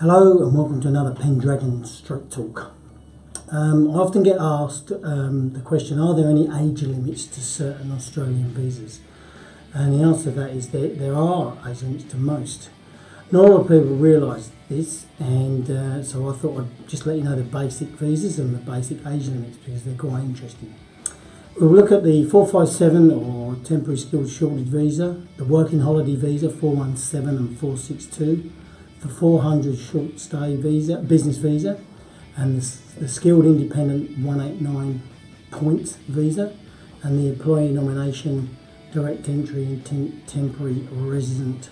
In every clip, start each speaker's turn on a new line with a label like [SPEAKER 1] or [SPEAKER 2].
[SPEAKER 1] Hello and welcome to another Pendragon Straight Talk. I often get asked the question, are there any age limits to certain Australian visas? And the answer to that is that there are age limits to most. Not a lot of people realise this, and so I thought I'd just let you know the basic visas and the basic age limits because they're quite interesting. We'll look at the 457 or Temporary Skilled Shortage Visa, the Working Holiday Visa 417 and 462, the 400 Short Stay Visa, Business Visa, and the Skilled Independent 189 Points Visa, and the Employee Nomination Direct Entry and Temporary Resident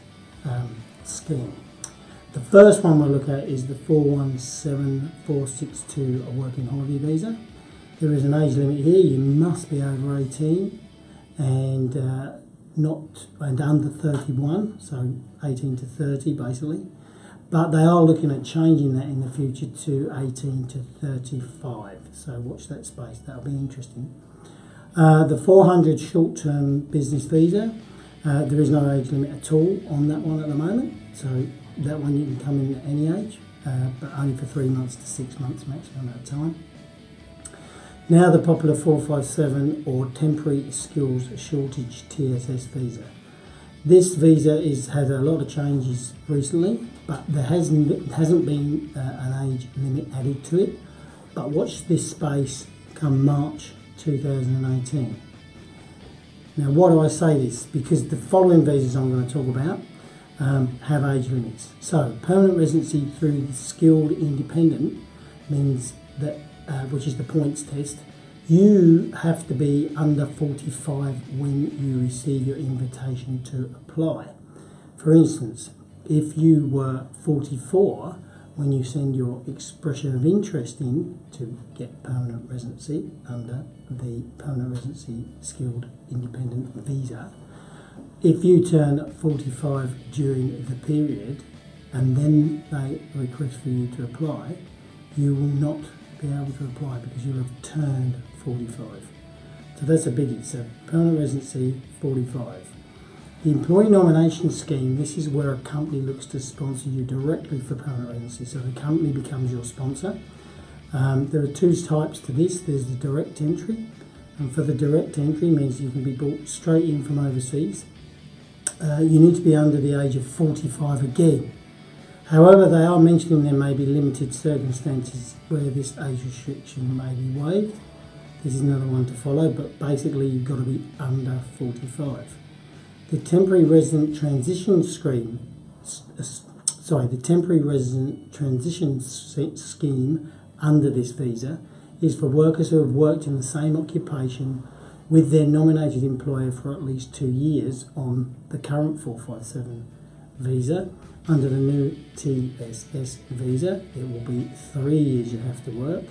[SPEAKER 1] Scheme. The first one we'll look at is the 417 462 Working Holiday Visa. There is an age limit here. You must be over 18 and under 31, so 18 to 30 basically. But they are looking at changing that in the future to 18 to 35. So watch that space. That'll be interesting. The 400 short-term business visa. There is no age limit at all on that one at the moment. So that one you can come in at any age, but only for 3 months to 6 months maximum at a time. Now the popular 457 or Temporary Skills Shortage TSS visa. This visa has had a lot of changes recently, but there hasn't been an age limit added to it. But watch this space come March 2018. Now why do I say this? Because the following visas I'm going to talk about have age limits. So permanent residency through the Skilled Independent means that, which is the points test, you have to be under 45 when you receive your invitation to apply. For instance, if you were 44 when you send your expression of interest in to get permanent residency under the Permanent Residency Skilled Independent Visa, if you turn 45 during the period and then they request for you to apply, you will not be able to apply because you'll have turned 45. So that's a biggie. So permanent residency 45. The employee nomination scheme, this is where a company looks to sponsor you directly for permanent residency. So the company becomes your sponsor. There are two types to this. There's the direct entry, and for the direct entry means you can be brought straight in from overseas. You need to be under the age of 45 again. However, they are mentioning there may be limited circumstances where this age restriction may be waived. This is another one to follow, but basically you've got to be under 45. The Temporary Resident Transition Scheme, the Temporary Resident Transition Scheme under this visa is for workers who have worked in the same occupation with their nominated employer for at least 2 years on the current 457 visa. Under the new TSS visa, it will be 3 years you have to work.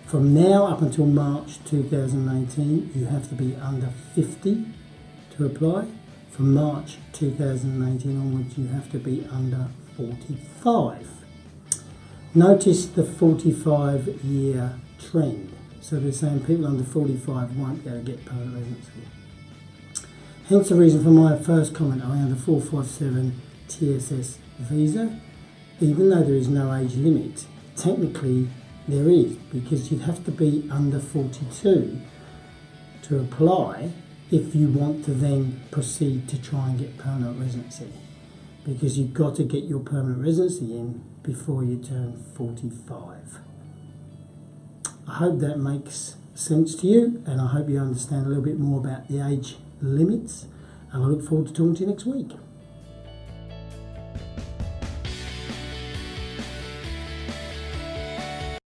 [SPEAKER 1] From now up until March 2018, you have to be under 50 to apply. From March 2018 onwards, you have to be under 45. Notice the 45-year trend. So they're saying people under 45 won't be able to get permanent residency. Hence the reason for my first comment around the 457 TSS visa. Even though there is no age limit, technically there is, because you'd have to be under 42 to apply if you want to then proceed to try and get permanent residency, because you've got to get your permanent residency in before you turn 45. I hope that makes sense to you, and I hope you understand a little bit more about the age limits, and I look forward to talking to you next week.